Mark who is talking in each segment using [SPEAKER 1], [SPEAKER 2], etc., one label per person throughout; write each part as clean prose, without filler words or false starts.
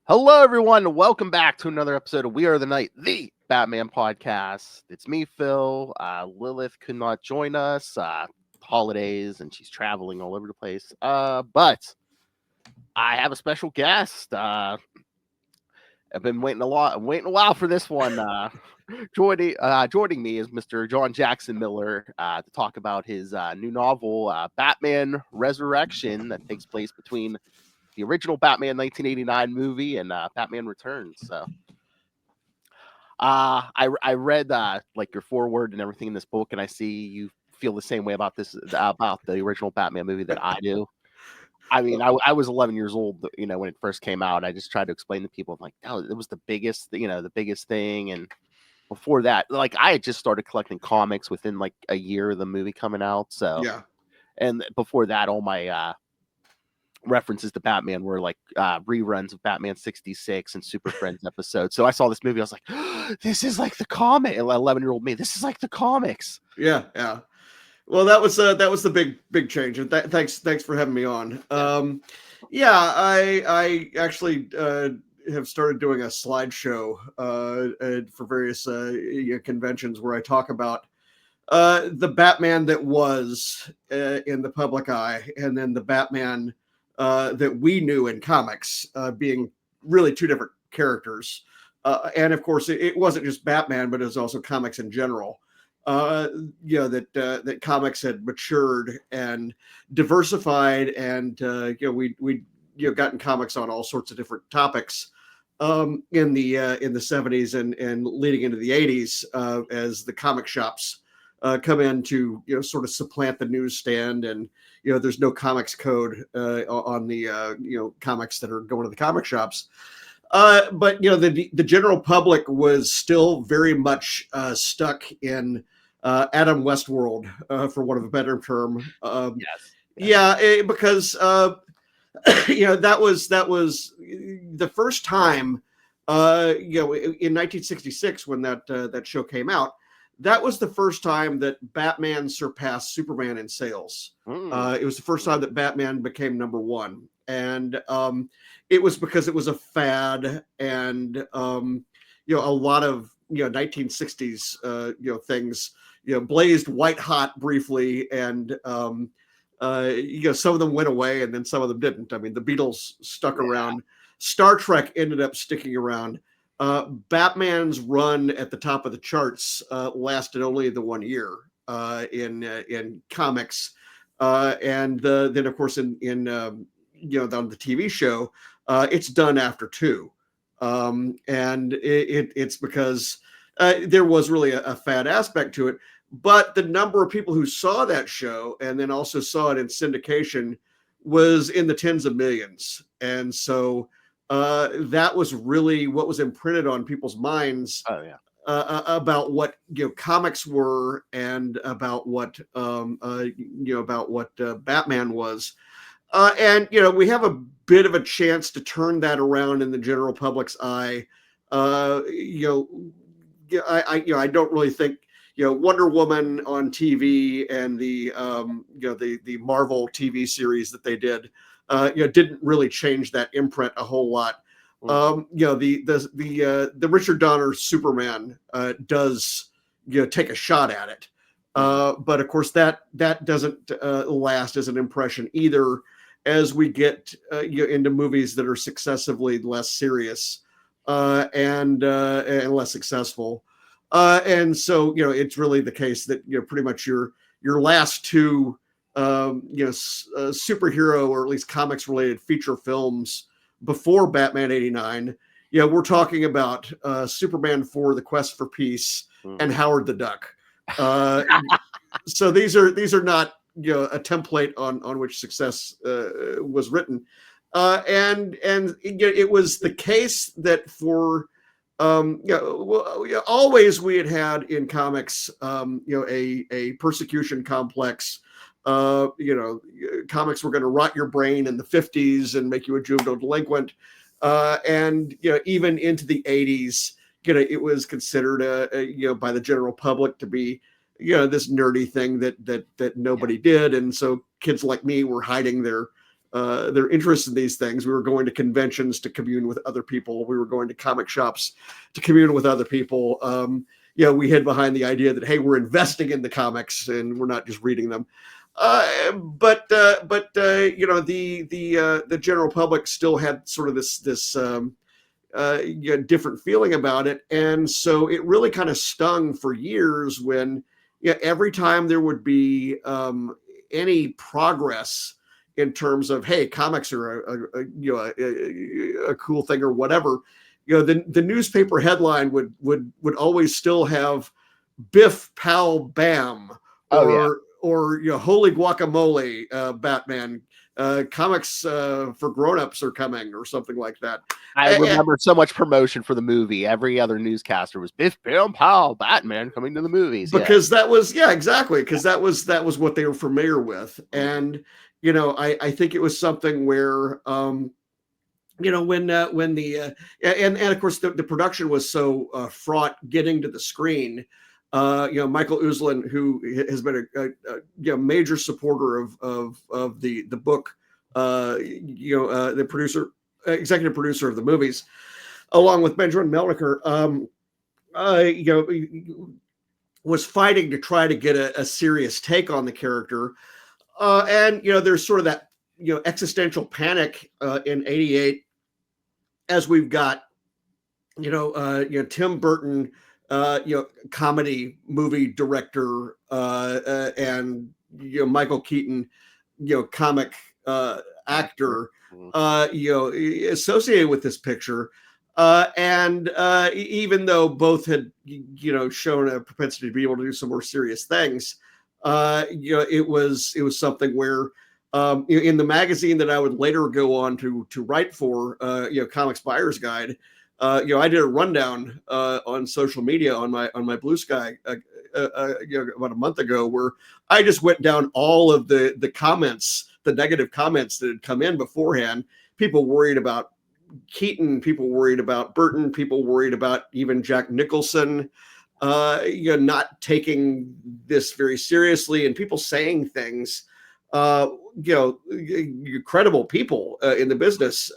[SPEAKER 1] Hello, everyone. Welcome back to another episode of We Are the Night, the Batman podcast. It's me, Phil. Lilith could not join us. Holidays, and she's traveling all over the place. But I have a special guest. I've been waiting a while for this one. Joining me is Mr. John Jackson Miller to talk about his new novel, Batman Resurrection, that takes place between the original Batman 1989 movie and Batman Returns. So, I read like your foreword and everything in this book, and I see you feel the same way about this about the original Batman movie that I do. I mean, I was 11 years old, when it first came out. I just tried to explain to people, I'm like, oh, it was the biggest, the biggest thing. And before that, like, I had just started collecting comics within like a year of the movie coming out. So,
[SPEAKER 2] Yeah.
[SPEAKER 1] and before that, all my references to Batman were like reruns of Batman 66 and Super Friends episodes. So I saw this movie, I was like, oh, this is like the comic. 11-year-old me, this is like the comics.
[SPEAKER 2] Yeah. Well, that was the big change, and thanks for having me on. I actually have started doing a slideshow for various conventions where I talk about the Batman that was in the public eye, and then the Batman that we knew in comics, being really two different characters. And of course, it wasn't just Batman, but it was also comics in general. That comics had matured and diversified, and we gotten comics on all sorts of different topics in the 70s and leading into the 80s, as the comic shops come in to sort of supplant the newsstand, and there's no comics code on the comics that are going to the comic shops. But the general public was still very much stuck in Adam Westworld, for want of a better term.
[SPEAKER 1] Yes.
[SPEAKER 2] Yeah, because that was the first time. In 1966, when that show came out, that was the first time that Batman surpassed Superman in sales. It was the first time that Batman became number one, and it was because it was a fad, and a lot of 1960s things blazed white hot briefly, and some of them went away, and then some of them didn't. I mean, the Beatles stuck around. Star Trek ended up sticking around. Batman's run at the top of the charts lasted only the 1 year in comics, and then of course in on the TV show, it's done after two, and it's because there was really a fad aspect to it. But the number of people who saw that show and then also saw it in syndication was in the tens of millions, and so that was really what was imprinted on people's minds.
[SPEAKER 1] Oh yeah.
[SPEAKER 2] About what comics were, and about what Batman was, and we have a bit of a chance to turn that around in the general public's eye. I don't really think Wonder Woman on TV and the Marvel TV series that they did didn't really change that imprint a whole lot. The Richard Donner Superman does take a shot at it, but of course that doesn't last as an impression either, as we get into movies that are successively less serious and less successful. And so, it's really the case that, pretty much your last two, superhero or at least comics related feature films before Batman 89, we're talking about Superman 4, The Quest for Peace, and Howard the Duck. So these are not, a template on which success was written. And it was the case that for always we had in comics, a persecution complex. Comics were going to rot your brain in the 50s and make you a juvenile delinquent, and even into the 80s, it was considered by the general public to be this nerdy thing that nobody did, and so kids like me were hiding their their interest in these things. We were going to conventions to commune with other people. We were going to comic shops to commune with other people. We hid behind the idea that, hey, we're investing in the comics and we're not just reading them. But the general public still had sort of this different feeling about it, and so it really kind of stung for years when every time there would be any progress in terms of, hey, comics are a cool thing or whatever, the newspaper headline would always still have Biff Pow Bam or holy guacamole, Batman, comics for grown-ups are coming or something like that.
[SPEAKER 1] I remember so much promotion for the movie. Every other newscaster was Biff Bam Pow Batman coming to the movies,
[SPEAKER 2] because that was exactly, because that was what they were familiar with. And I think it was something where when the and of course the production was so fraught getting to the screen. Michael Uslan, who has been a major supporter of the book, the executive producer of the movies, along with Benjamin Melniker, was fighting to try to get a serious take on the character. And there's sort of that existential panic in '88 as we've got Tim Burton, comedy movie director, and Michael Keaton, comic actor, associated with this picture. And even though both had shown a propensity to be able to do some more serious things, it was something where in the magazine that I would later go on to write for, Comics Buyer's Guide, I did a rundown on social media on my Blue Sky about a month ago, where I just went down all of the comments, the negative comments that had come in beforehand. People worried about Keaton, people worried about Burton, people worried about even Jack Nicholson, not taking this very seriously, and people saying things, credible people in the business,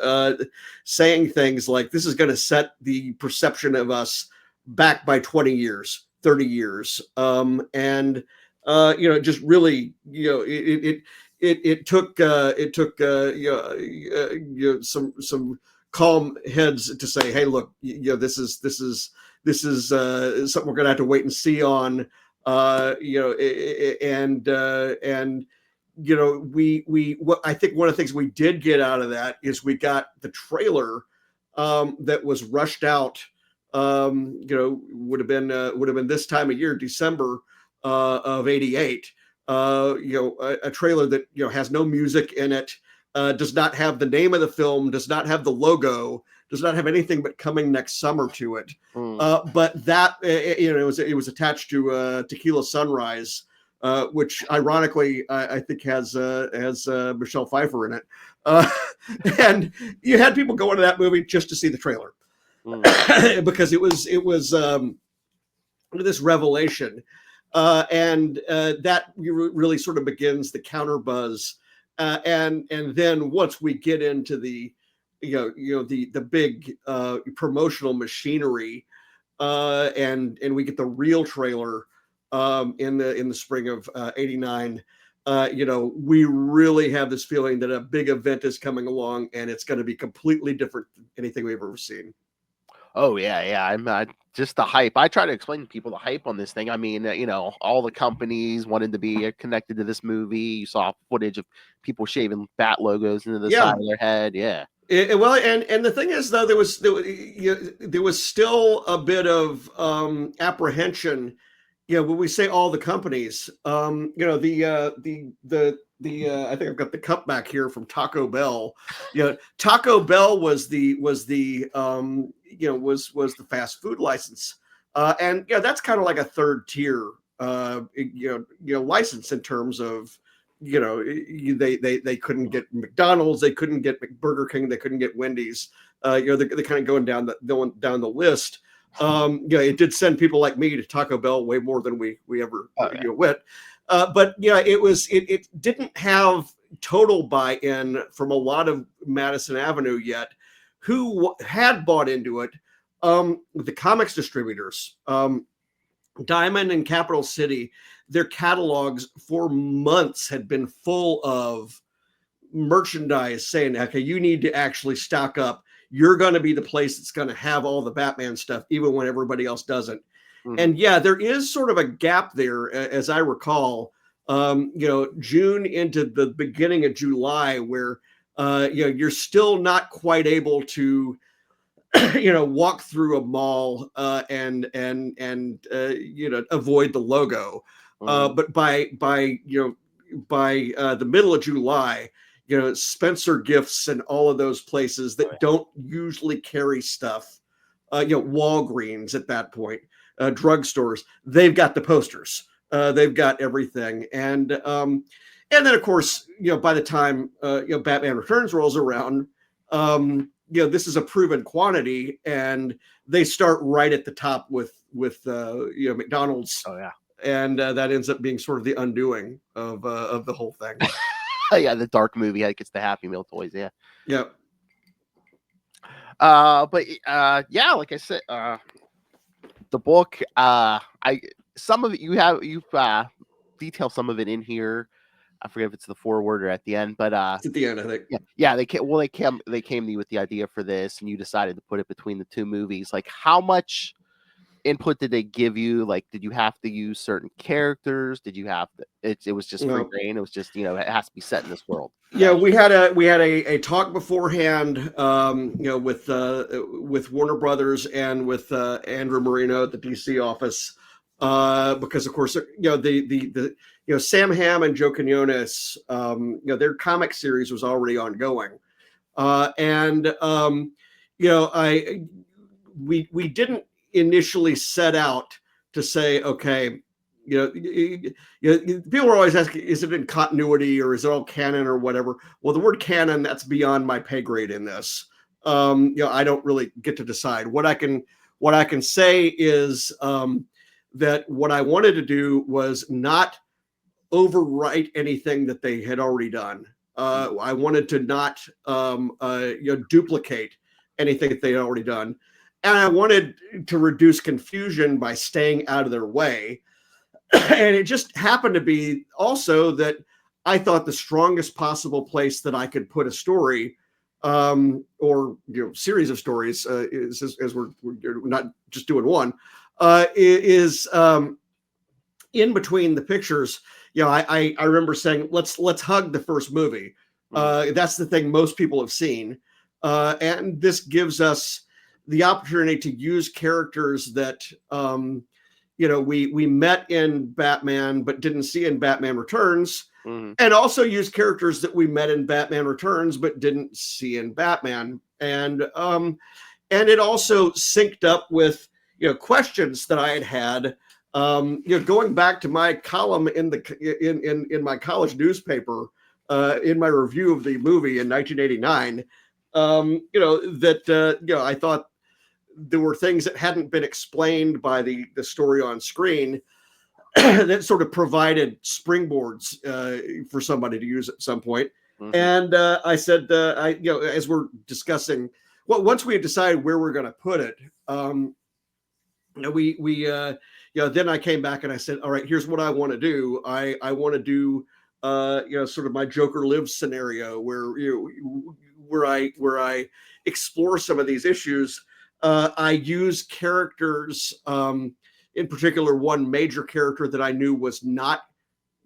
[SPEAKER 2] saying things like, this is going to set the perception of us back by 20 years, 30 years. And just really, it took some calm heads to say, hey, look, this is something we're going to have to wait and see on, what I think one of the things we did get out of that is we got the trailer that was rushed out. Would have been this time of year, December of '88. A trailer that has no music in it, does not have the name of the film, does not have the logo, does not have anything but coming next summer to it. But that it was attached to Tequila Sunrise, which ironically I think has Michelle Pfeiffer in it, and you had people go into that movie just to see the trailer because it was this revelation, and that really sort of begins the counter buzz, and then once we get into the the big promotional machinery, and we get the real trailer in the spring of '89, we really have this feeling that a big event is coming along, and it's going to be completely different than anything we've ever seen.
[SPEAKER 1] Oh yeah. I'm just the hype. I try to explain to people the hype on this thing. I mean, all the companies wanted to be connected to this movie. You saw footage of people shaving bat logos into the side of their head. Yeah.
[SPEAKER 2] Well, and the thing is, though, there was still a bit of apprehension. When we say all the companies, I think I've got the cup back here from Taco Bell. Taco Bell was the fast food license, and that's kind of like a third tier license in terms of they couldn't get McDonald's, they couldn't get Burger King, they couldn't get Wendy's. They're kind of going down the list. It did send people like me to Taco Bell way more than we ever went. But it didn't have total buy-in from a lot of Madison Avenue yet. Who had bought into it? The comics distributors, Diamond and Capital City, their catalogs for months had been full of merchandise saying, okay, you need to actually stock up. You're going to be the place that's going to have all the Batman stuff, even when everybody else doesn't. And yeah, there is sort of a gap there, as I recall, June into the beginning of July, where you're still not quite able to walk through a mall and avoid the logo. But by the middle of July, Spencer Gifts and all of those places that don't usually carry stuff, Walgreens at that point, drugstores, they've got the posters, they've got everything, and then of course, by the time Batman Returns rolls around, this is a proven quantity, and they start right at the top with McDonald's.
[SPEAKER 1] Oh yeah,
[SPEAKER 2] and that ends up being sort of the undoing of the whole thing.
[SPEAKER 1] Yeah, the dark movie gets the Happy Meal toys. Yeah.
[SPEAKER 2] Yep.
[SPEAKER 1] But yeah, like I said, the book, some of it you've detailed some of it in here. I forget if it's the foreword or at the end, but
[SPEAKER 2] it's at the end, I think.
[SPEAKER 1] Yeah. They came to you with the idea for this, and you decided to put it between the two movies. Like, how much input did they give you? Like, did you have to use certain characters? Did you have to, it was just free reign? It was just, it has to be set in this world.
[SPEAKER 2] Yeah, we had a talk beforehand, with Warner Brothers and with Andrew Marino at the DC office, because of course, the Sam Hamm and Joe Quinones, their comic series was already ongoing, we didn't initially set out to say, okay, people were always asking, is it in continuity or is it all canon or whatever? Well, the word canon, that's beyond my pay grade in this. I don't really get to decide. What I can say is that what I wanted to do was not overwrite anything that they had already done. I wanted to not duplicate anything that they had already done. And I wanted to reduce confusion by staying out of their way. And it just happened to be also that I thought the strongest possible place that I could put a story, or series of stories, as we're not just doing one, is in between the pictures. I remember saying, let's hug the first movie. That's the thing most people have seen, and this gives us the opportunity to use characters that we met in Batman but didn't see in Batman Returns, and also use characters that we met in Batman Returns but didn't see in Batman, and it also synced up with questions that I had going back to my column in my college newspaper, in my review of the movie in 1989. I thought there were things that hadn't been explained by the story on screen that sort of provided springboards for somebody to use at some point. And I said, as we're discussing, well, once we had decided where we're going to put it, then I came back and I said, all right, here's what I want to do. I want to do, sort of my Joker Lives scenario where I explore some of these issues. I use characters, in particular, one major character that I knew was not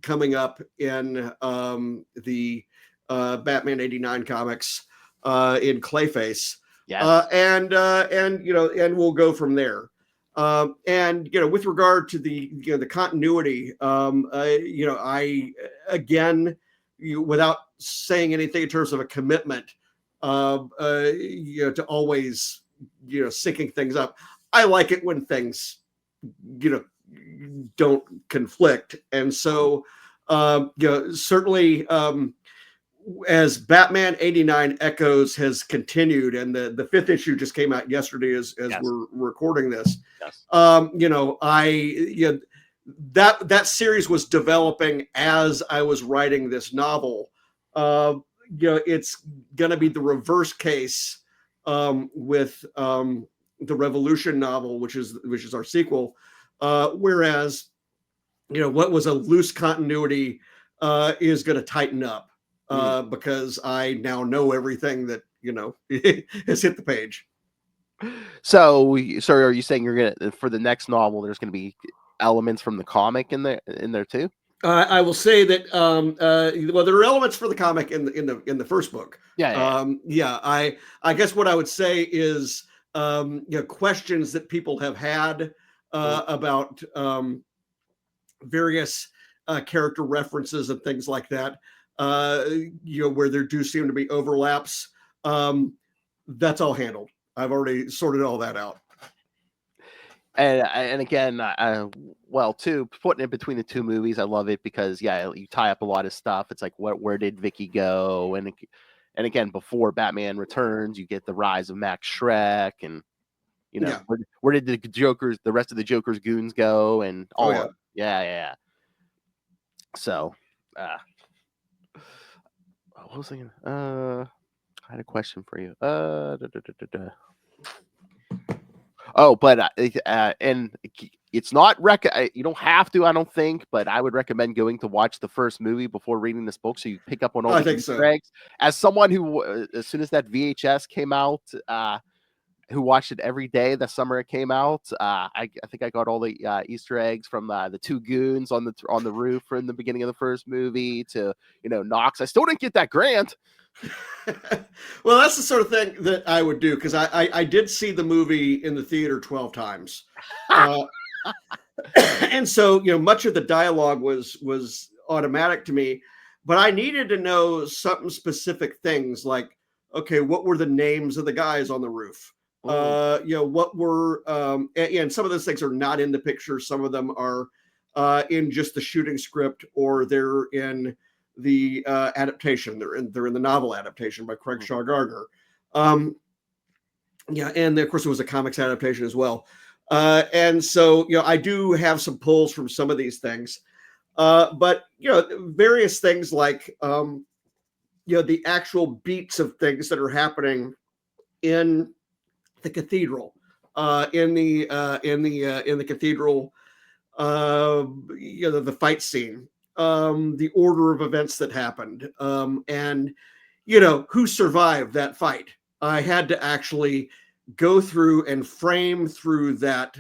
[SPEAKER 2] coming up in the Batman '89 comics, in Clayface.
[SPEAKER 1] Yes.
[SPEAKER 2] And we'll go from there. With regard to the continuity, I again, without saying anything in terms of a commitment, to always syncing things up. I like it when things don't conflict, and so certainly as Batman '89 Echoes has continued, and the fifth issue just came out yesterday as we're recording this.
[SPEAKER 1] Yes.
[SPEAKER 2] That series was developing as I was writing this novel, it's going to be the reverse case with the Revolution novel, which is our sequel. Whereas, what was a loose continuity is going to tighten up because I now know everything that has hit the page.
[SPEAKER 1] So are you saying you're gonna for the next novel? There's gonna be elements from the comic in there too?
[SPEAKER 2] I will say that well, there are elements for the comic in the first book.
[SPEAKER 1] Yeah.
[SPEAKER 2] I guess what I would say is questions that people have had about various character references and things like that. Where there do seem to be overlaps. That's all handled. I've already sorted all that out.
[SPEAKER 1] And again, well, too, putting it between the two movies, I love it because you tie up a lot of stuff. It's like where did Vicky go, and again, before Batman Returns, you get the rise of Max Schreck, and where did the rest of the Joker's goons go, and all yeah. So, what was I thinking? I had a question for you. Oh, but and it's not you don't have to, I don't think, but I would recommend going to watch the first movie before reading this book, so you pick up on all the Easter eggs. As someone who, as soon as that VHS came out, who watched it every day the summer it came out, I think I got all the Easter eggs from the two goons on the roof in the beginning of the first movie to Knox. I still didn't get that grant.
[SPEAKER 2] Well, that's the sort of thing that I would do because I did see the movie in the theater 12 times. And so, much of the dialogue was automatic to me, but I needed to know something specific things like, okay, what were the names of the guys on the roof? What were, and some of those things are not in the picture. Some of them are in just the shooting script, or they're in the adaptation. They're in the novel adaptation by Craig Shaw Gardner. And of course it was a comics adaptation as well. And so, I do have some pulls from some of these things. But, various things like, the actual beats of things that are happening in the cathedral, in the cathedral, the fight scene, the order of events that happened, and who survived that fight. I had to actually go through and frame through that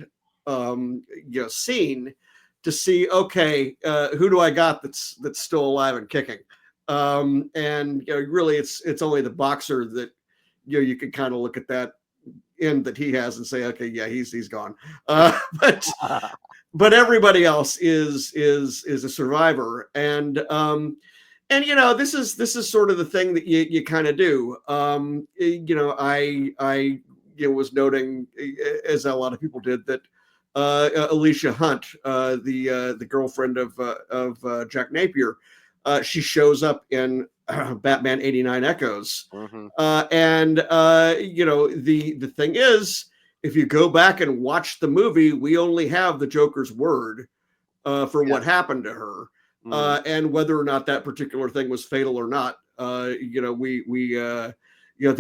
[SPEAKER 2] scene to see, okay, who do I got that's still alive and kicking, and really it's only the boxer that you can kind of look at that end that he has and say, okay, yeah, he's gone, but everybody else is a survivor, and this is sort of the thing that you kind of do. I was noting, as a lot of people did, that Alicia Hunt, the girlfriend of Jack Napier, she shows up in Batman 89 Echoes. And the thing is, if you go back and watch the movie, we only have the Joker's word for what happened to her, and whether or not that particular thing was fatal or not. The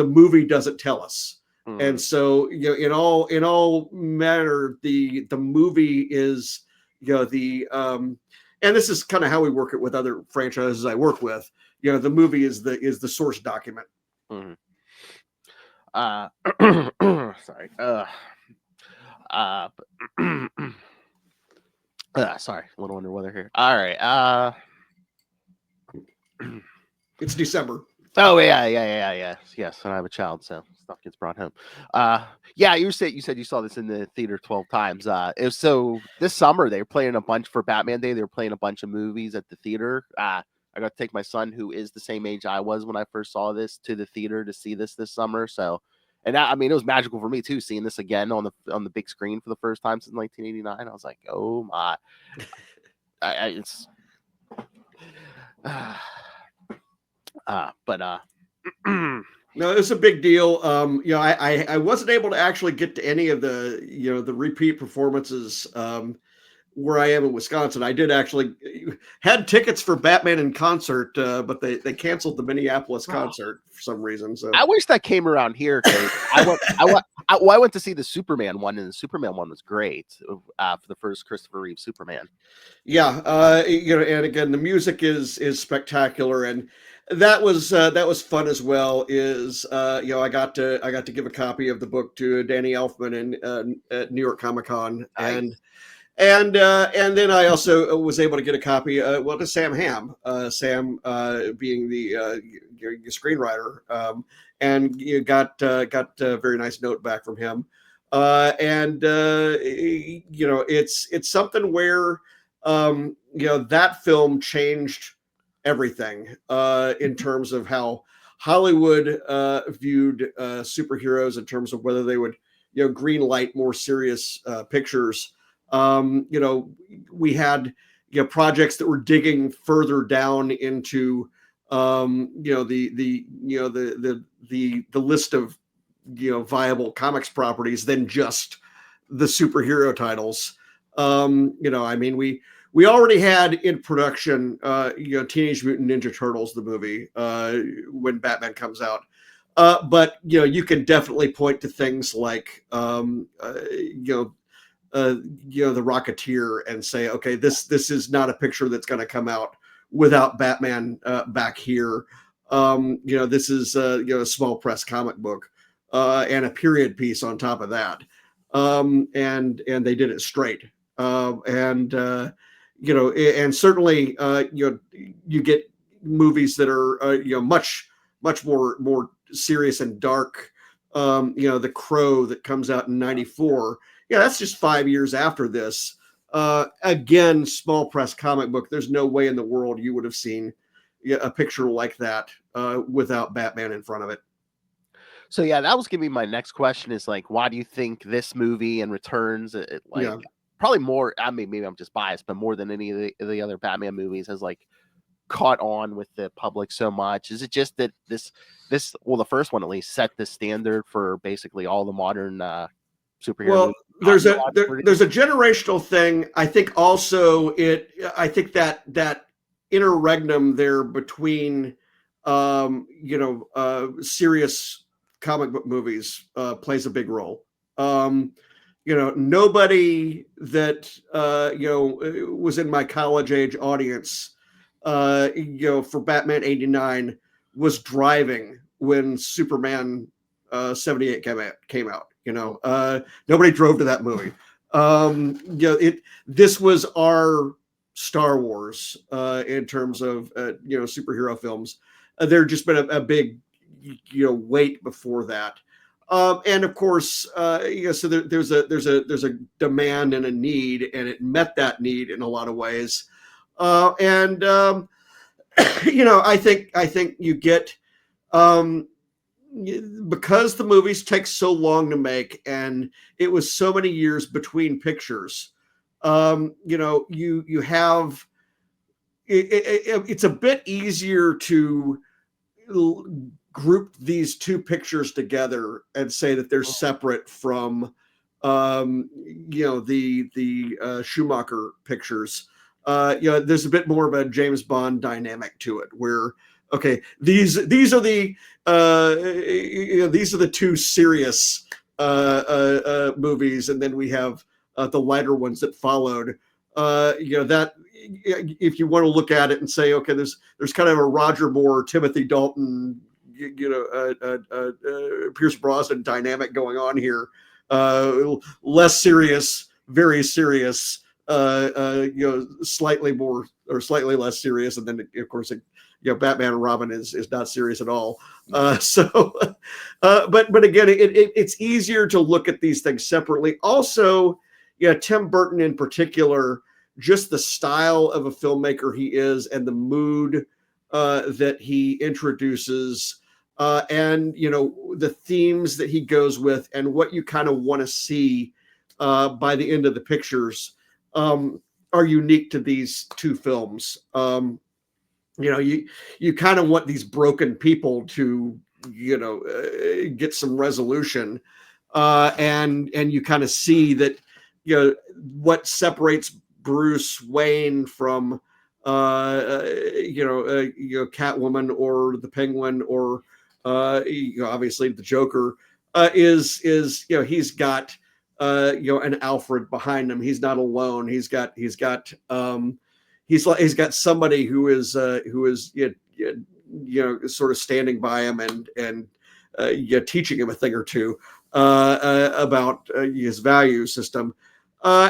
[SPEAKER 2] movie doesn't tell us. And so, in all manner, the movie is, and this is kind of how we work it with other franchises I work with. The movie is the source document.
[SPEAKER 1] Sorry. Sorry, a little under weather here. All right.
[SPEAKER 2] It's December.
[SPEAKER 1] Oh yeah. Yes, and I have a child, so stuff gets brought home. You said you saw this in the theater 12 times. So this summer they were playing a bunch for Batman Day. They were playing a bunch of movies at the theater. I got to take my son, who is the same age I was when I first saw this, to the theater to see this summer. So, and it was magical for me too, seeing this again on the big screen for the first time since 1989. I was like, oh my, it's.
[SPEAKER 2] No, it's a big deal. I wasn't able to actually get to any of the the repeat performances where I am in Wisconsin. I did actually had tickets for Batman in concert, but they canceled the Minneapolis concert for some reason. So
[SPEAKER 1] I wish that came around here because I went to see the Superman one, and the Superman one was great for the first Christopher Reeve Superman.
[SPEAKER 2] Yeah, and again, the music is spectacular, and that was fun as well. I got to give a copy of the book to Danny Elfman at New York Comic Con,
[SPEAKER 1] Nice.
[SPEAKER 2] and then I also was able to get a copy, to Sam Hamm, Sam being the screenwriter, and you got a very nice note back from him, it's something where that film changed everything in terms of how Hollywood viewed superheroes in terms of whether they would green light more serious pictures. We had projects that were digging further down into the list of viable comics properties than just the superhero titles. We already had in production Teenage Mutant Ninja Turtles the movie when Batman comes out. But you can definitely point to things like the Rocketeer and say, okay, this is not a picture that's going to come out without Batman back here. This is a small press comic book and a period piece on top of that, and they did it straight. And certainly you get movies that are much more serious and dark. The Crow that comes out in '94. Yeah, that's just 5 years after this. Again, small press comic book. There's no way in the world you would have seen a picture like that without Batman in front of it.
[SPEAKER 1] So yeah, that was gonna be my next question. Is like, why do you think this movie and Returns, probably more? I mean, maybe I'm just biased, but more than any of the other Batman movies, has like caught on with the public so much? Is it just that this the first one at least set the standard for basically all the modern superhero movies?
[SPEAKER 2] There's a generational thing. I think also I think that interregnum there between serious comic book movies plays a big role. Nobody that was in my college age audience for Batman '89 was driving when Superman 78 came out. Nobody drove to that movie. This was our Star Wars in terms of superhero films. There just been a big wait before that, and of course so there's a demand and a need, and it met that need in a lot of ways. I think you get because the movies take so long to make and it was so many years between pictures, you have it's a bit easier to group these two pictures together and say that they're separate from the Schumacher pictures. There's a bit more of a James Bond dynamic to it, where okay, these are the these are the two serious movies, and then we have the lighter ones that followed. That if you want to look at it and say, okay, there's kind of a Roger Moore, Timothy Dalton, Pierce Brosnan dynamic going on here. Less serious, very serious. Slightly more or slightly less serious, and then of course, Batman and Robin is not serious at all. But again, it's easier to look at these things separately. Also, Tim Burton in particular, just the style of a filmmaker he is, and the mood that he introduces, and the themes that he goes with, and what you kind of want to see by the end of the pictures. Are unique to these two films. You kind of want these broken people to get some resolution, and you kind of see that what separates Bruce Wayne from Catwoman or the Penguin or obviously the Joker is he's got an Alfred behind him. He's not alone. He's got somebody who is sort of standing by him and teaching him a thing or two about his value system. I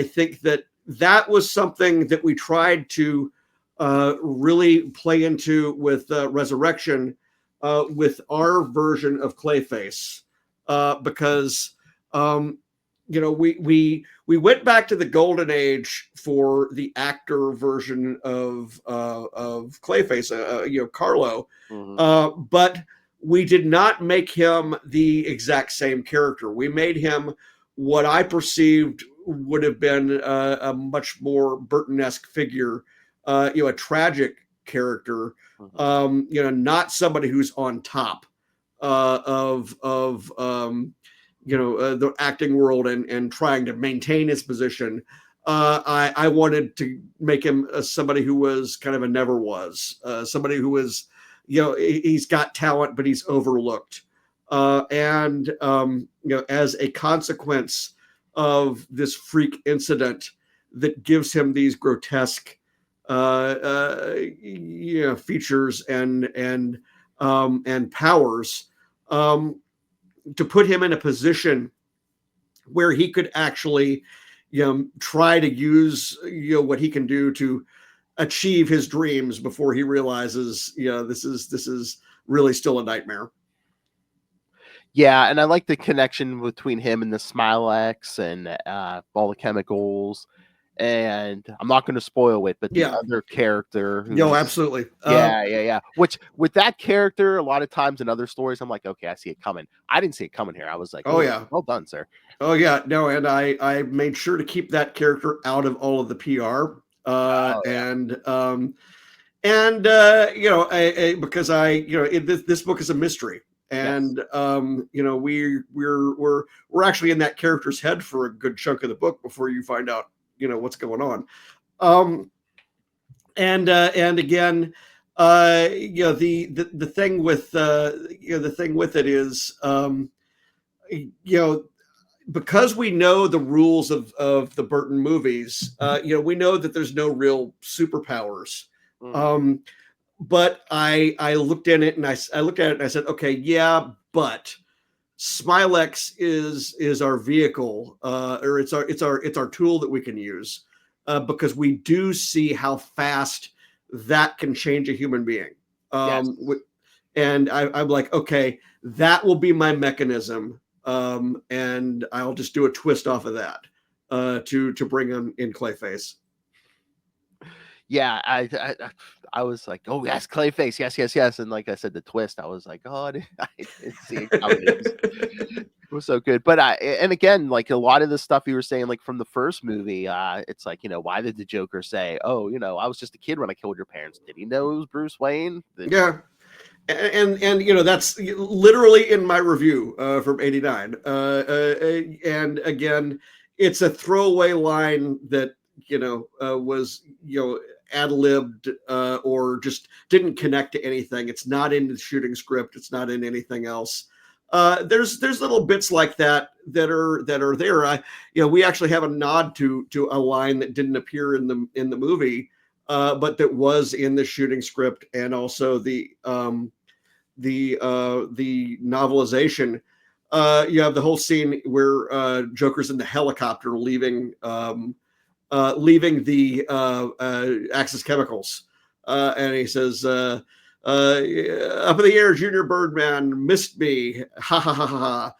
[SPEAKER 2] think that was something that we tried to really play into with Resurrection with our version of Clayface, because we went back to the golden age for the actor version of Clayface, Carlo, but we did not make him the exact same character. We made him what I perceived would have been a much more Burton-esque figure, a tragic character, not somebody who's on top of the acting world and trying to maintain his position. I wanted to make him somebody who was kind of a never was, somebody who was, he's got talent, but he's overlooked. As a consequence of this freak incident that gives him these grotesque features and powers, to put him in a position where he could actually try to use what he can do to achieve his dreams before he realizes this is really still a nightmare.
[SPEAKER 1] Yeah, and I like the connection between him and the Smilex and all the chemicals. And I'm not going to spoil it, but the other character.
[SPEAKER 2] Absolutely.
[SPEAKER 1] Yeah. Which with that character, a lot of times in other stories, I'm like, okay, I see it coming. I didn't see it coming here. I was like,
[SPEAKER 2] oh yeah,
[SPEAKER 1] well done, sir.
[SPEAKER 2] Oh yeah, no, and I made sure to keep that character out of all of the PR. Because this book is a mystery, and we're actually in that character's head for a good chunk of the book before you find out what's going on. And again, the thing with it is because we know the rules of the Burton movies, we know that there's no real superpowers. But I looked at it and I looked at it and I said, okay, yeah, but Smilex is our vehicle, or it's our tool that we can use, because we do see how fast that can change a human being. And I'm like, okay, that will be my mechanism. And I'll just do a twist off of that to bring in Clayface.
[SPEAKER 1] Yeah, I was like, oh yes, Clayface, yes, and like I said, the twist, I was like, oh, I didn't see it coming. It was so good. But and again, like a lot of the stuff you were saying, like from the first movie, it's like, why did the Joker say, oh, I was just a kid when I killed your parents? Did he know it was Bruce Wayne?
[SPEAKER 2] Yeah. And that's literally in my review from '89. And again, it's a throwaway line that was ad-libbed or just didn't connect to anything. It's not in the shooting script. It's not in anything else. There's little bits like that are there. We actually have a nod to a line that didn't appear in the movie, but that was in the shooting script and also the novelization. You have the whole scene where Joker's in the helicopter leaving the Axis Chemicals, and he says, "Up in the air, Junior Birdman missed me. Ha ha ha ha.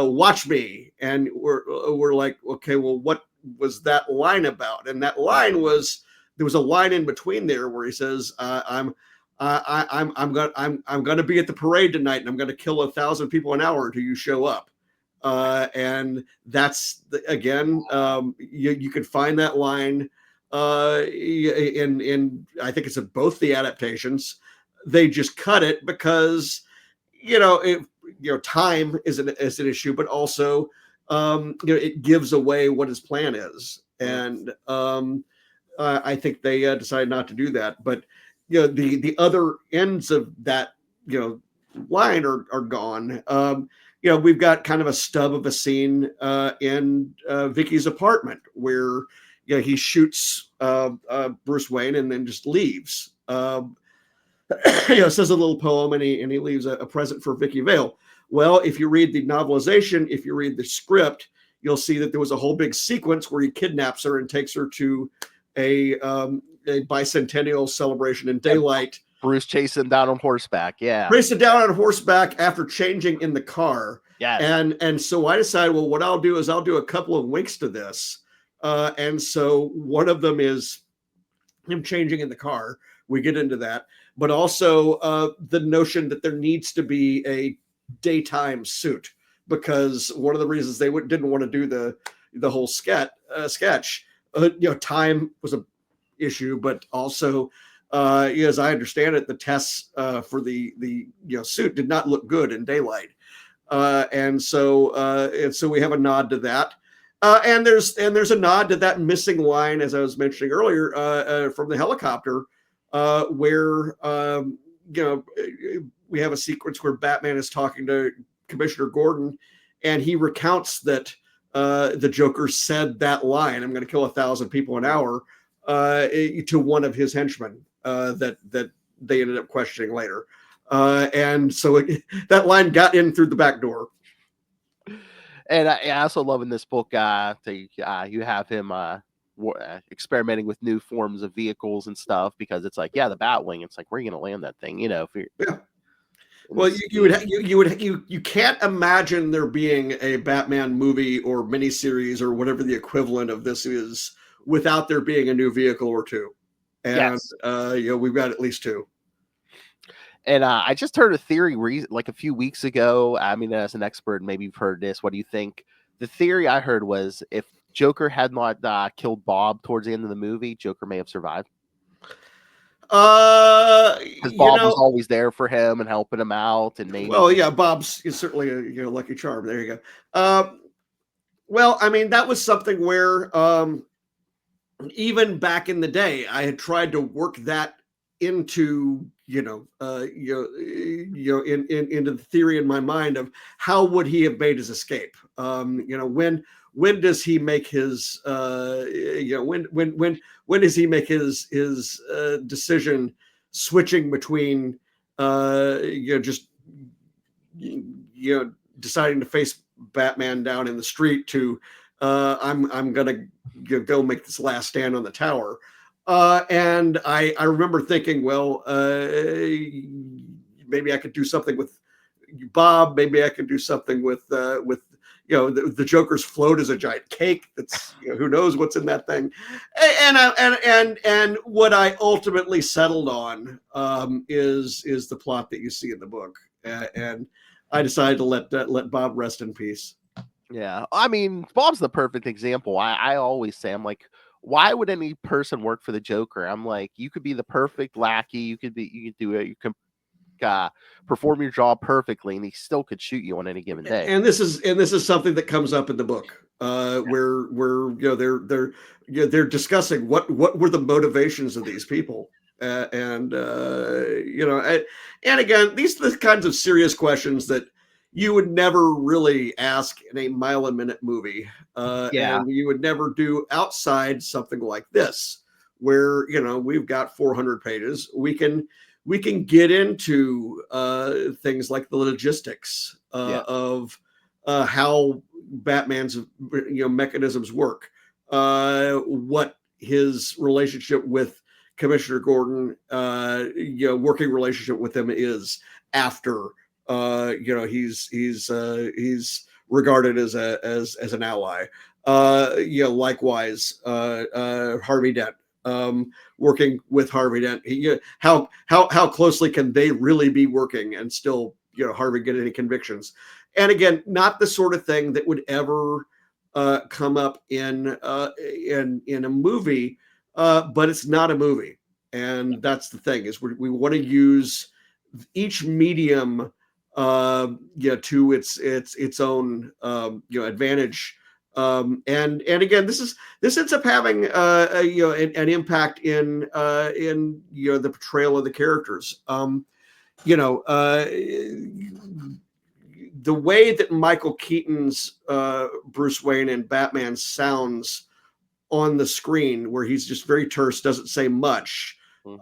[SPEAKER 2] Watch me." And we're like, okay, well, what was that line about? And that line was, there was a line in between there where he says, I'm going to be at the parade tonight, and I'm going to kill 1,000 people an hour until you show up. And that's again, you could find that line in I think it's in both the adaptations. They just cut it because time is an issue, but also it gives away what his plan is. And I think they decided not to do that. But the other ends of that line are gone. We've got kind of a stub of a scene in Vicky's apartment where he shoots Bruce Wayne and then just leaves. Says a little poem, and he leaves a present for Vicky Vale. Well, if you read the novelization, if you read the script, you'll see that there was a whole big sequence where he kidnaps her and takes her to a bicentennial celebration in daylight.
[SPEAKER 1] Bruce chasing down on horseback,
[SPEAKER 2] racing down on horseback after changing in the car.
[SPEAKER 1] Yes.
[SPEAKER 2] And so I decided, well, what I'll do is I'll do a couple of winks to this. And so one of them is him changing in the car. We get into that, but also the notion that there needs to be a daytime suit, because one of the reasons they didn't want to do the whole sketch, time was a issue, but also as I understand it, the tests for the suit did not look good in daylight, and so we have a nod to that. And there's a nod to that missing line, as I was mentioning earlier, from the helicopter, where we have a sequence where Batman is talking to Commissioner Gordon, and he recounts that the Joker said that line, "I'm going to kill 1,000 people an hour," to one of his henchmen that they ended up questioning later, and so that line got in through the back door.
[SPEAKER 1] And I also love in this book, you have him experimenting with new forms of vehicles and stuff, because it's like, the Batwing. It's like, where are you going to land that thing? If you're,
[SPEAKER 2] Well, you can't imagine there being a Batman movie or miniseries or whatever the equivalent of this is without there being a new vehicle or two. And we've got at least two.
[SPEAKER 1] And I just heard a theory like a few weeks ago. I mean, as an expert, maybe you've heard this. What do you think? The theory I heard was, if Joker had not killed Bob towards the end of the movie, Joker may have survived. Because Bob was always there for him and helping him out, and maybe.
[SPEAKER 2] Well, yeah, Bob's is certainly a lucky charm. There you go. Well, I mean, that was something where even back in the day, I had tried to work that into into the theory in my mind of how would he have made his escape. When does he make his when does he make his decision switching between just deciding to face Batman down in the street to I'm gonna go make this last stand on the tower. And I remember thinking, well, maybe I could do something with Bob. Maybe I could do something with the Joker's float is a giant cake. That's who knows what's in that thing. And what I ultimately settled on is the plot that you see in the book. And I decided to let Bob rest in peace.
[SPEAKER 1] Yeah, I mean, Bob's the perfect example. I always say, I'm like, why would any person work for the Joker? I'm like, you could be the perfect lackey. You could do it. You can perform your job perfectly, and he still could shoot you on any given day.
[SPEAKER 2] And this is something that comes up in the book, where they're discussing what were the motivations of these people, and again, these are the kinds of serious questions that you would never really ask in a mile-a-minute movie, and you would never do outside something like this, where we've got 400 pages. We can get into things like the logistics of how Batman's mechanisms work, what his relationship with Commissioner Gordon, working relationship with him is after. He's regarded as an ally. Likewise, Harvey Dent, working with Harvey Dent. How closely can they really be working and still Harvey get any convictions? And again, not the sort of thing that would ever come up in a movie, but it's not a movie, and that's the thing, is we want to use each medium to its own advantage. And again, this ends up having an impact in the portrayal of the characters. The way that Michael Keaton's Bruce Wayne and Batman sounds on the screen, where he's just very terse, doesn't say much. You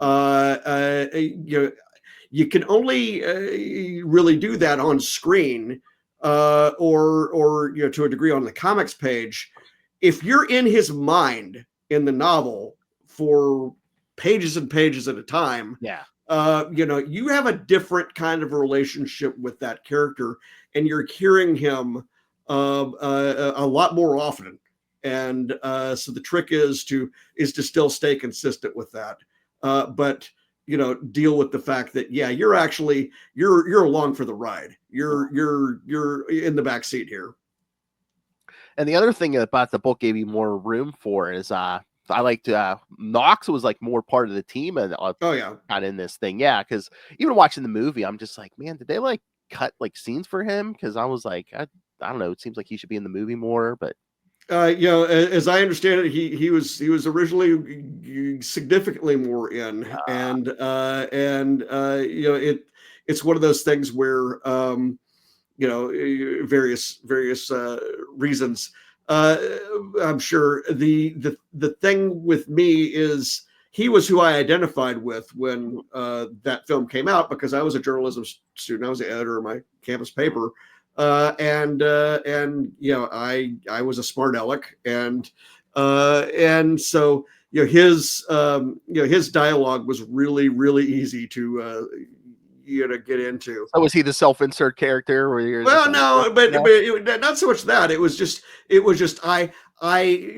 [SPEAKER 2] can only really do that on screen, or to a degree on the comics page. If you're in his mind in the novel for pages and pages at a time, you have a different kind of relationship with that character, and you're hearing him a lot more often. And so the trick is to still stay consistent with that, but deal with the fact that you're along for the ride. You're in the back seat here.
[SPEAKER 1] And the other thing about the book gave you more room for is I liked Knox was like more part of the team and kind of in this thing, because even watching the movie, I'm just like, man, did they like cut like scenes for him? Because I was like, I don't know, it seems like he should be in the movie more, but
[SPEAKER 2] as I understand it, he was originally significantly more in, and it's one of those things where various reasons. I'm sure the thing with me is he was who I identified with when that film came out, because I was a journalism student. I was the editor of my campus paper. And I was a smart aleck, and so his dialogue was really, really easy to get into.
[SPEAKER 1] So was he the self-insert character?
[SPEAKER 2] Well, no, but not so much that. It was just I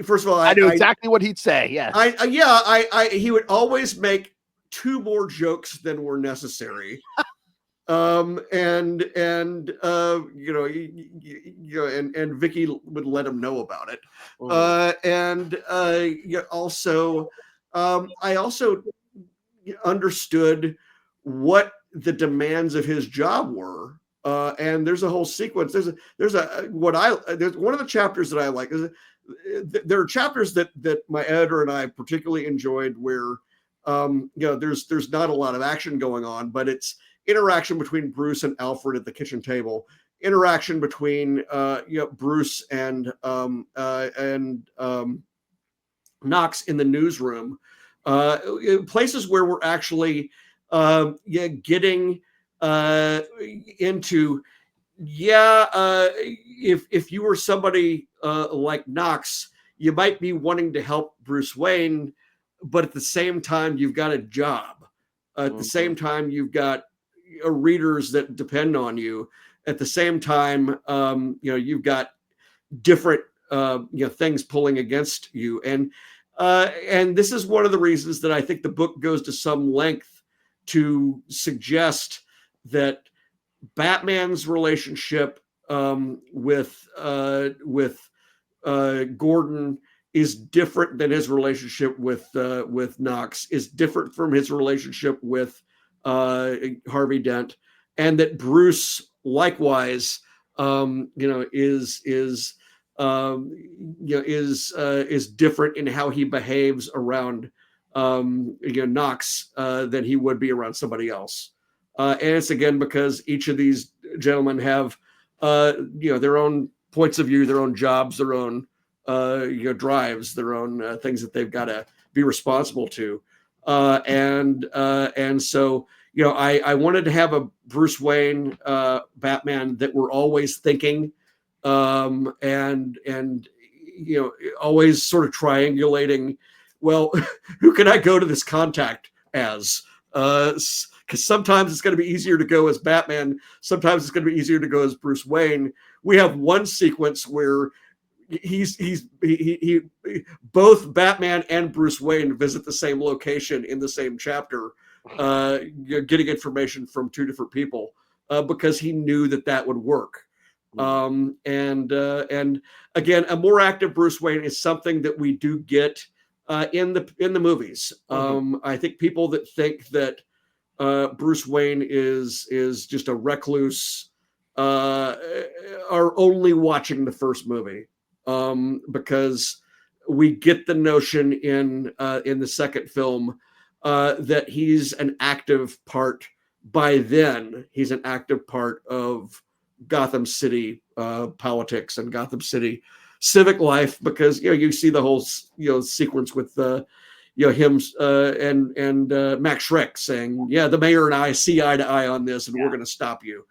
[SPEAKER 2] first of all,
[SPEAKER 1] I knew exactly what he'd say.
[SPEAKER 2] Yes, he would always make 2 more jokes than were necessary. And Vicky would let him know about it. I also understood what the demands of his job were. And there's a whole sequence. There's one of the chapters that I like. There are chapters that my editor and I particularly enjoyed where there's not a lot of action going on, but it's interaction between Bruce and Alfred at the kitchen table, interaction between Bruce and Knox in the newsroom, places where we're actually getting into if you were somebody like Knox, you might be wanting to help Bruce Wayne, but at the same time you've got a job. At the same time you've got readers that depend on you. At the same time, you've got different things pulling against you, and this is one of the reasons that I think the book goes to some length to suggest that Batman's relationship with Gordon is different than his relationship with Knox, is different from his relationship with Harvey Dent, and that Bruce likewise is different in how he behaves around Knox than he would be around somebody else. And it's again because each of these gentlemen have their own points of view, their own jobs, their own drives, their own things that they've got to be responsible to. And so, I wanted to have a Bruce Wayne Batman that we're always thinking, and always sort of triangulating. Well, who can I go to this contact as? Because sometimes it's going to be easier to go as Batman. Sometimes it's going to be easier to go as Bruce Wayne. We have one sequence where he both Batman and Bruce Wayne visit the same location in the same chapter, getting information from 2 different people, because he knew that would work. And again, a more active Bruce Wayne is something that we do get in the movies. I think people that think that Bruce Wayne is just a recluse, are only watching the first movie, because we get the notion in the second film that he's an active part. By then, he's an active part of Gotham City politics and Gotham City civic life, because you see the whole sequence with him and Max Schreck saying, "Yeah, the mayor and I see eye to eye on this, and we're going to stop you."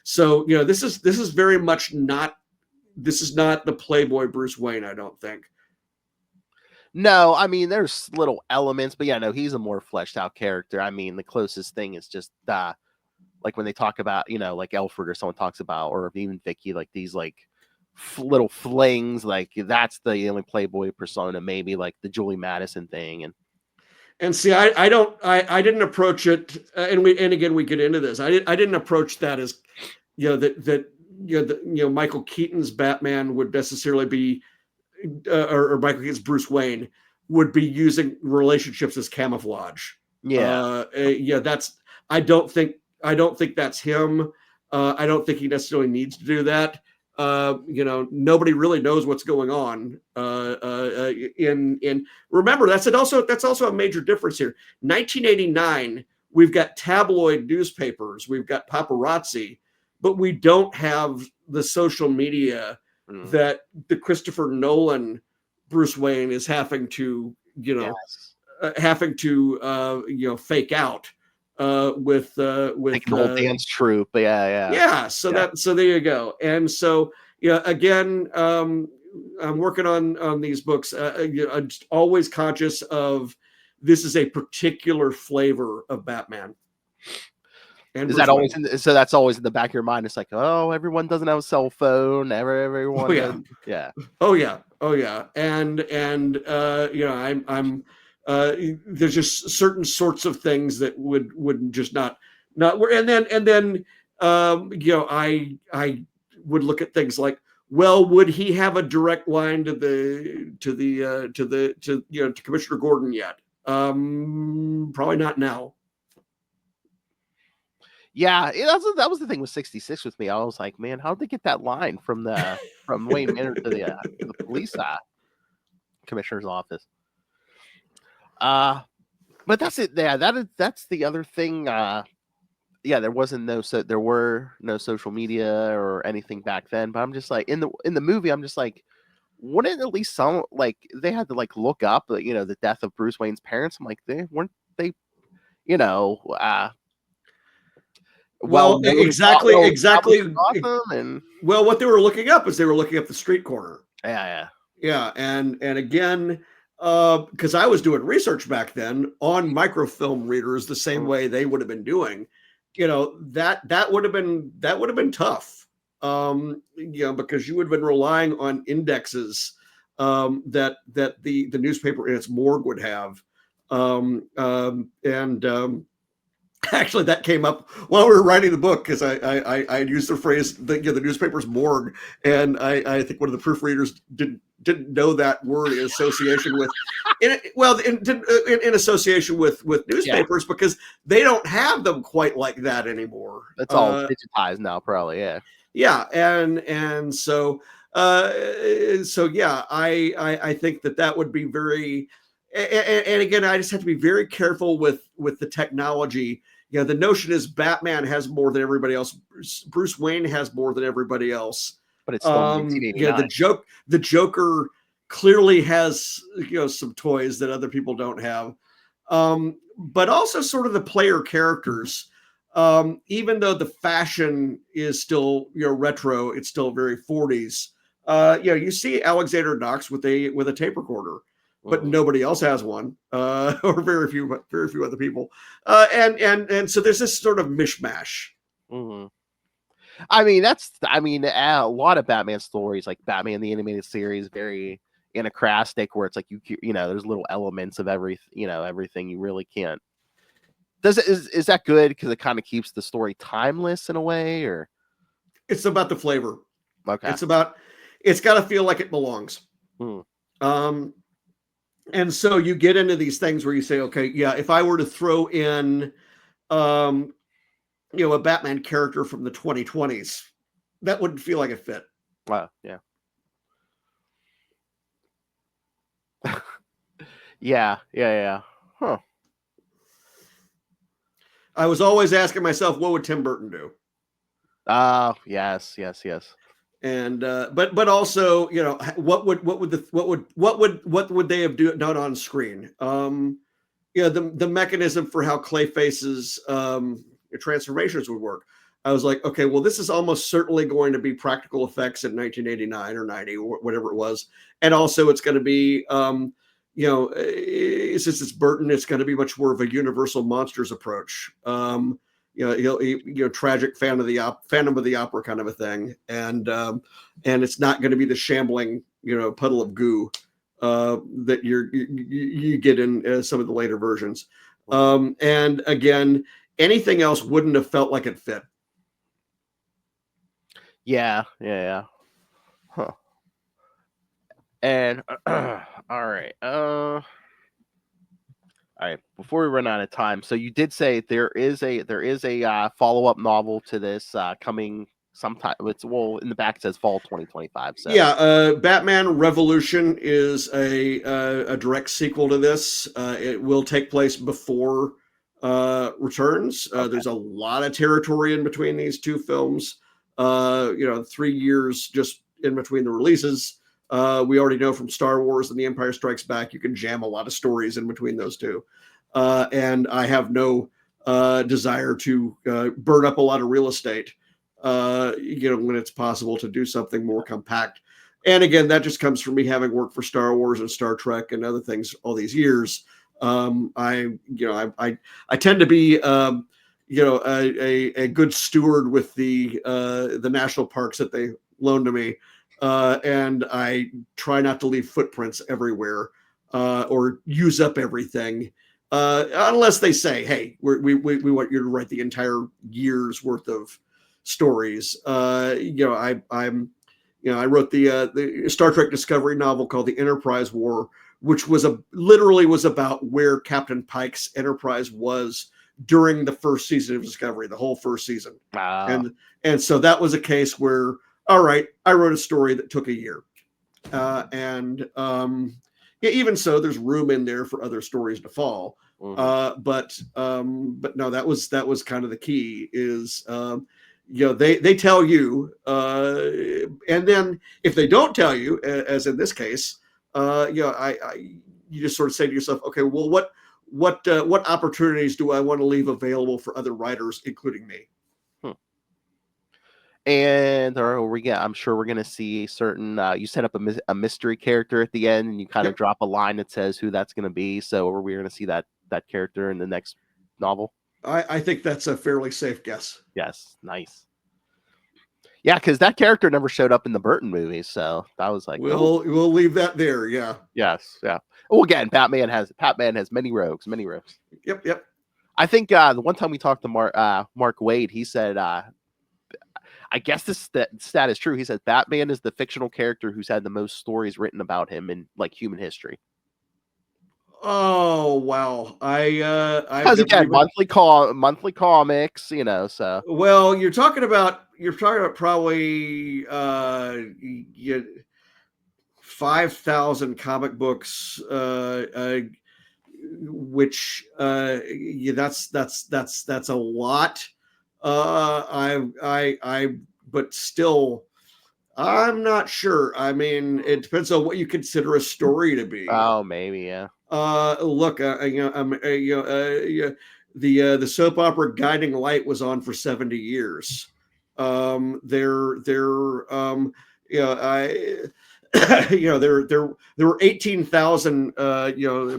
[SPEAKER 2] So this is very much not the Playboy Bruce Wayne, I don't think.
[SPEAKER 1] No, I mean there's little elements, but yeah, no, he's a more fleshed out character. I mean, the closest thing is just like when they talk about, like Alfred or someone talks about, or even Vicky, like these like little flings, like that's the only Playboy persona, maybe like the Julie Madison thing.
[SPEAKER 2] And see, I didn't approach it, and again we get into this. I didn't approach that as Michael Keaton's Batman would necessarily be, or Michael Keaton's Bruce Wayne would be using relationships as camouflage. That's I don't think that's him. I don't think he necessarily needs to do that. Nobody really knows what's going on. In remember, that's also a major difference here. 1989, we've got tabloid newspapers, we've got paparazzi, but we don't have the social media that the Christopher Nolan Bruce Wayne is having to fake out with
[SPEAKER 1] like an old dance troupe.
[SPEAKER 2] So there you go. And so again, I'm working on these books. I'm just always conscious of this is a particular flavor of Batman.
[SPEAKER 1] And is that always so that's always in the back of your mind? It's like, oh, everyone doesn't have a cell phone. Everyone.
[SPEAKER 2] Oh yeah. And I'm there's just certain sorts of things that would just not work. And then I would look at things like, well, would he have a direct line to Commissioner Gordon yet? Probably not now.
[SPEAKER 1] Yeah, that was the thing with 66 with me. I was like, man, how'd they get that line from Wayne Manor to the police commissioner's office? But that's it. Yeah, that's the other thing. There were no social media or anything back then. But I'm just like in the movie, I'm just like, wouldn't at least some like they had to like look up the death of Bruce Wayne's parents? I'm like, weren't they
[SPEAKER 2] well, exactly.
[SPEAKER 1] And
[SPEAKER 2] well, what they were looking up is they were looking up the street corner.
[SPEAKER 1] Yeah.
[SPEAKER 2] And again, because I was doing research back then on microfilm readers the same way they would have been doing, that would have been tough, because you would have been relying on indexes that the newspaper in its morgue would have, actually, that came up while we were writing the book because I used the phrase the newspaper's morgue, and I think one of the proofreaders didn't know that word in association with in association with newspapers because they don't have them quite like that anymore.
[SPEAKER 1] It's all digitized now, probably.
[SPEAKER 2] And so I think that would be very. And again, I just have to be very careful with the technology. The notion is Batman has more than everybody else. Bruce Wayne has more than everybody else.
[SPEAKER 1] But it's still 1989.
[SPEAKER 2] The Joker clearly has some toys that other people don't have. But also sort of the player characters. Even though the fashion is still retro, it's still very 40s. You see Alexander Knox with a tape recorder. But nobody else has one, or very few other people, and so there's this sort of mishmash.
[SPEAKER 1] Mm-hmm. I mean, a lot of Batman stories, like Batman the Animated Series, very anachronistic, where it's like there's little elements of everything you really can't. Is that good because it kind of keeps the story timeless in a way, or
[SPEAKER 2] it's about the flavor?
[SPEAKER 1] Okay,
[SPEAKER 2] it's got to feel like it belongs. And so you get into these things where you say, okay, yeah, if I were to throw in, um, a Batman character from the 2020s, that wouldn't feel like it fit.
[SPEAKER 1] Yeah. Yeah. Huh.
[SPEAKER 2] I was always asking myself, what would Tim Burton do?
[SPEAKER 1] Yes.
[SPEAKER 2] And but also, what would they have done on screen? The mechanism for how Clayface's transformations would work. I was like, okay, well, this is almost certainly going to be practical effects in 1989 or 90 or whatever it was, and also it's going to be, since it's Burton, it's going to be much more of a Universal Monsters approach. Tragic Phantom of the Opera kind of a thing, and it's not going to be the shambling, puddle of goo that you get in some of the later versions. And again, anything else wouldn't have felt like it fit.
[SPEAKER 1] Yeah. Huh. And all right. Before we run out of time, so you did say there is a follow-up novel to this coming sometime. It's in the back it says fall 2025. So
[SPEAKER 2] yeah, Batman Revolution is a direct sequel to this. It will take place before Returns.
[SPEAKER 1] Okay.
[SPEAKER 2] There's a lot of territory in between these two films. 3 years just in between the releases. We already know from Star Wars and The Empire Strikes Back, you can jam a lot of stories in between those two. And I have no desire to burn up a lot of real estate, when it's possible to do something more compact. And again, that just comes from me having worked for Star Wars and Star Trek and other things all these years. I tend to be, a good steward with the national parks that they loan to me. And I try not to leave footprints everywhere or use up everything, unless they say, "Hey, we want you to write the entire year's worth of stories." I wrote the Star Trek Discovery novel called The Enterprise War, which was literally about where Captain Pike's Enterprise was during the first season of Discovery, the whole first season. And so that was a case where, all right, I wrote a story that took a year. Even so, there's room in there for other stories to fall.
[SPEAKER 1] Mm-hmm.
[SPEAKER 2] But no, that was kind of the key is, they tell you, and then if they don't tell you, as in this case, you just sort of say to yourself, okay, well, what opportunities do I want to leave available for other writers, including me?
[SPEAKER 1] And I'm sure we're gonna see a certain. You set up a mystery character at the end, and you kind of drop a line that says who that's gonna be. So are we gonna see that character in the next novel?
[SPEAKER 2] I think that's a fairly safe guess.
[SPEAKER 1] Yes, nice. Yeah, because that character never showed up in the Burton movies, so that was like,
[SPEAKER 2] we'll leave that there. Yeah.
[SPEAKER 1] Yes. Yeah. Well, again, Batman has many rogues.
[SPEAKER 2] Yep.
[SPEAKER 1] I think the one time we talked to Mark Waid, he said, I guess this stat is true. He said Batman is the fictional character who's had the most stories written about him in like human history.
[SPEAKER 2] Oh wow!
[SPEAKER 1] Because again, monthly comics, so.
[SPEAKER 2] Well, you're talking about probably 5,000 comic books, which that's a lot. But still, I'm not sure. I mean, it depends on what you consider a story to be.
[SPEAKER 1] Oh, maybe, yeah.
[SPEAKER 2] Look, the soap opera Guiding Light was on for 70 years. There were 18,000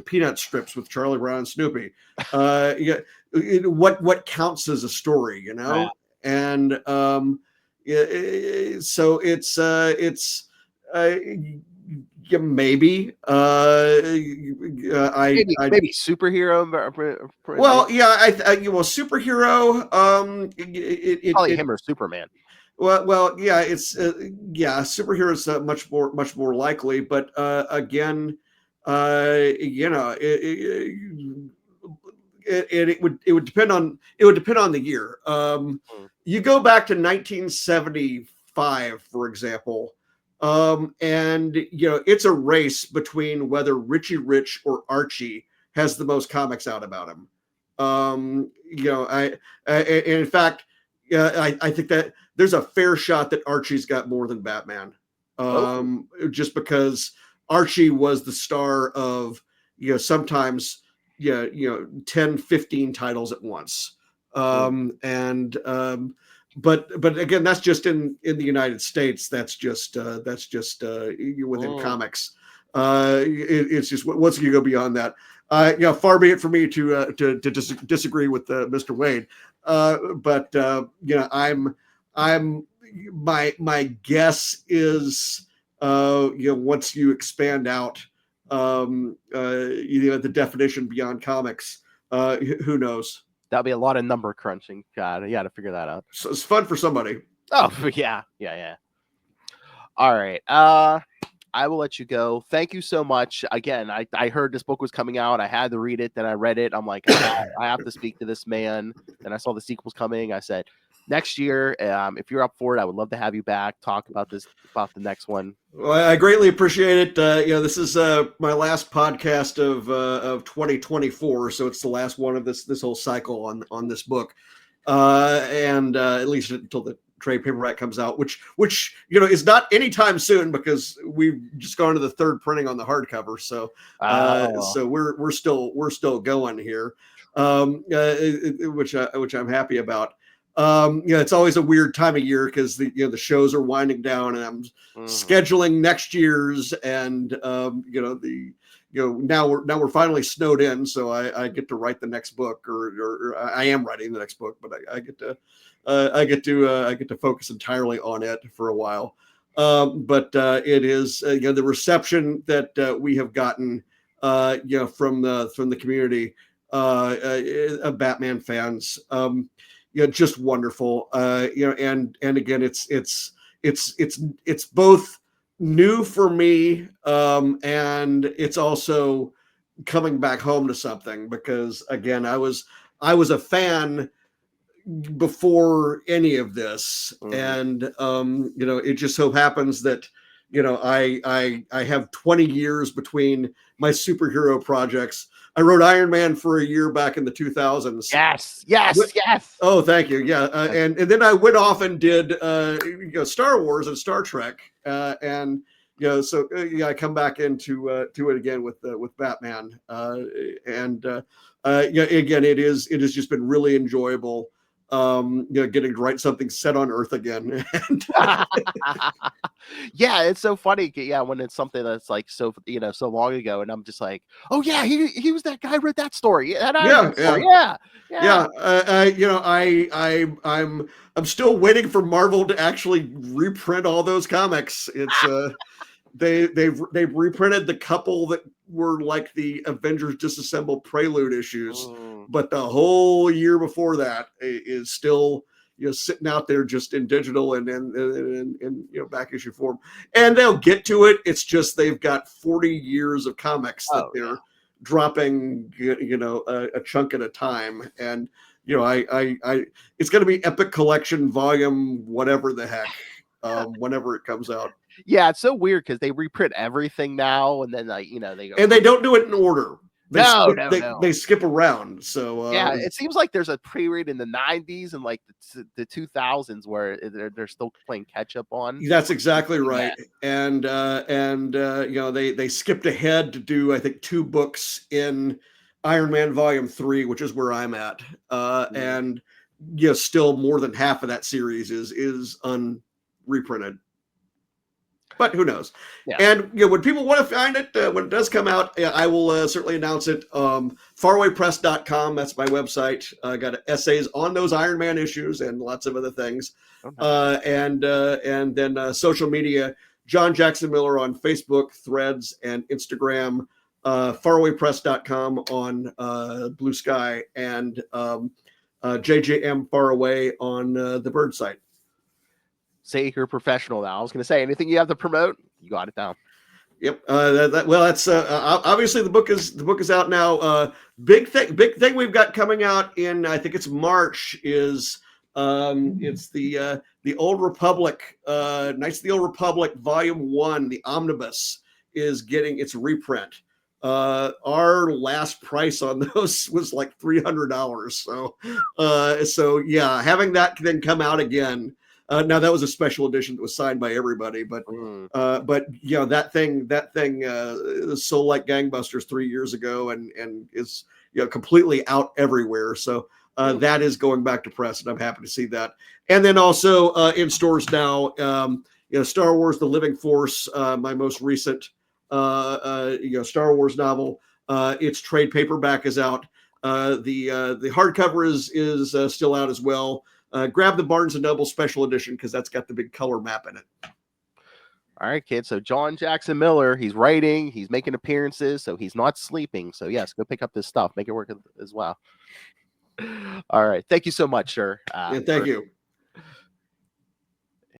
[SPEAKER 2] peanut strips with Charlie Brown and Snoopy. What counts as a story,
[SPEAKER 1] Right.
[SPEAKER 2] And so it's maybe
[SPEAKER 1] maybe superhero.
[SPEAKER 2] Well, yeah, superhero.
[SPEAKER 1] Probably him or Superman.
[SPEAKER 2] Well, yeah, it's superhero is much more likely, but again, You know, it would depend on the year. You go back to 1975, for example, and you know it's a race between whether Richie Rich or Archie has the most comics out about him. You know, in fact, I think that there's a fair shot that Archie's got more than Batman, just because Archie was the star of, you know, sometimes, yeah, you know, 10, 15 titles at once. And but again, that's just in the United States. That's just within comics. It's just once you go beyond that, you know, far be it for me to disagree with Mr. Wade. But you know, I'm my guess is, you know, once you expand out, you know, the definition beyond comics, who knows?
[SPEAKER 1] That'll be a lot of number crunching. God, you got to figure that out.
[SPEAKER 2] So it's fun for somebody.
[SPEAKER 1] Oh yeah. All right. I will let you go. Thank you so much. Again, I heard this book was coming out. I had to read it. Then I read it. I'm like, I have to speak to this man. Then I saw the sequels coming. I said, next year, if you're up for it, I would love to have you back, talk about the next one.
[SPEAKER 2] Well, I greatly appreciate it. You know, this is my last podcast of 2024, so it's the last one of this whole cycle on this book, and at least until the trade paperback comes out, which you know is not anytime soon because we've just gone to the third printing on the hardcover. So so we're still going here, which I'm happy about. You know, it's always a weird time of year because the shows are winding down and I'm scheduling next year's, and now we're finally snowed in, so I get to write the next book, or I am writing the next book, but I get to focus entirely on it for a while. But it is the reception that we have gotten from the community of Batman fans. Just wonderful. And again, it's both new for me, and it's also coming back home to something, because again, I was a fan before any of this, and it just so happens that I have 20 years between my superhero projects. I wrote Iron Man for a year back in the 2000s.
[SPEAKER 1] Yes.
[SPEAKER 2] Oh, thank you. Yeah, and then I went off and did Star Wars and Star Trek, and I come back into to it again with Batman, and again, it has just been really enjoyable. Getting to write something set on Earth again.
[SPEAKER 1] Yeah, it's so funny. Yeah, when it's something that's like so long ago, and I'm just like, oh yeah, he was that guy who wrote that story.
[SPEAKER 2] I'm still waiting for Marvel to actually reprint all those comics. It's they've reprinted the couple that were like the Avengers Disassemble Prelude issues, but the whole year before that is still sitting out there just in digital and back issue form, and they'll get to it. It's just they've got 40 years of comics that they're dropping a chunk at a time, and it's going to be Epic Collection Volume whatever the heck whenever it comes out.
[SPEAKER 1] Yeah, it's so weird because they reprint everything now, and then they go,
[SPEAKER 2] and they don't do it in order. They skip around. So
[SPEAKER 1] yeah, it seems like there's a pre-read in the 90s and like the 2000s where they're still playing catch up on.
[SPEAKER 2] That's exactly right. And they skipped ahead to do, I think, 2 books in Iron Man Volume 3, which is where I'm at. And still more than half of that series is unreprinted. But who knows? Yeah. And when people want to find it, when it does come out, I will certainly announce it. Farawaypress.com, that's my website. I got essays on those Iron Man issues and lots of other things. And then social media, John Jackson Miller on Facebook, Threads, and Instagram. Farawaypress.com on Blue Sky, and JJM Faraway on the Bird site.
[SPEAKER 1] Say you're a professional now. I was going to say, anything you have to promote, you got it down.
[SPEAKER 2] Yep. Well, that's obviously the book is out now. Big thing we've got coming out in, I think it's March, is it's the Old Republic, Knights of the Old Republic Volume 1, the omnibus, is getting its reprint. Our last price on those was like $300. So yeah, having that then come out again. Now that was a special edition that was signed by everybody, but you know, that thing sold like gangbusters 3 years ago, and is, you know, completely out everywhere. So that is going back to press, and I'm happy to see that. And then also in stores now, you know, Star Wars: The Living Force, my most recent you know, Star Wars novel. Its trade paperback is out. The hardcover is still out as well. Grab the Barnes and Noble special edition because that's got the big color map in it.
[SPEAKER 1] All right, kids. So John Jackson Miller, he's writing, he's making appearances, so he's not sleeping. So yes, go pick up this stuff, make it work as well. All right. Thank you so much, sir.
[SPEAKER 2] Yeah, thank you.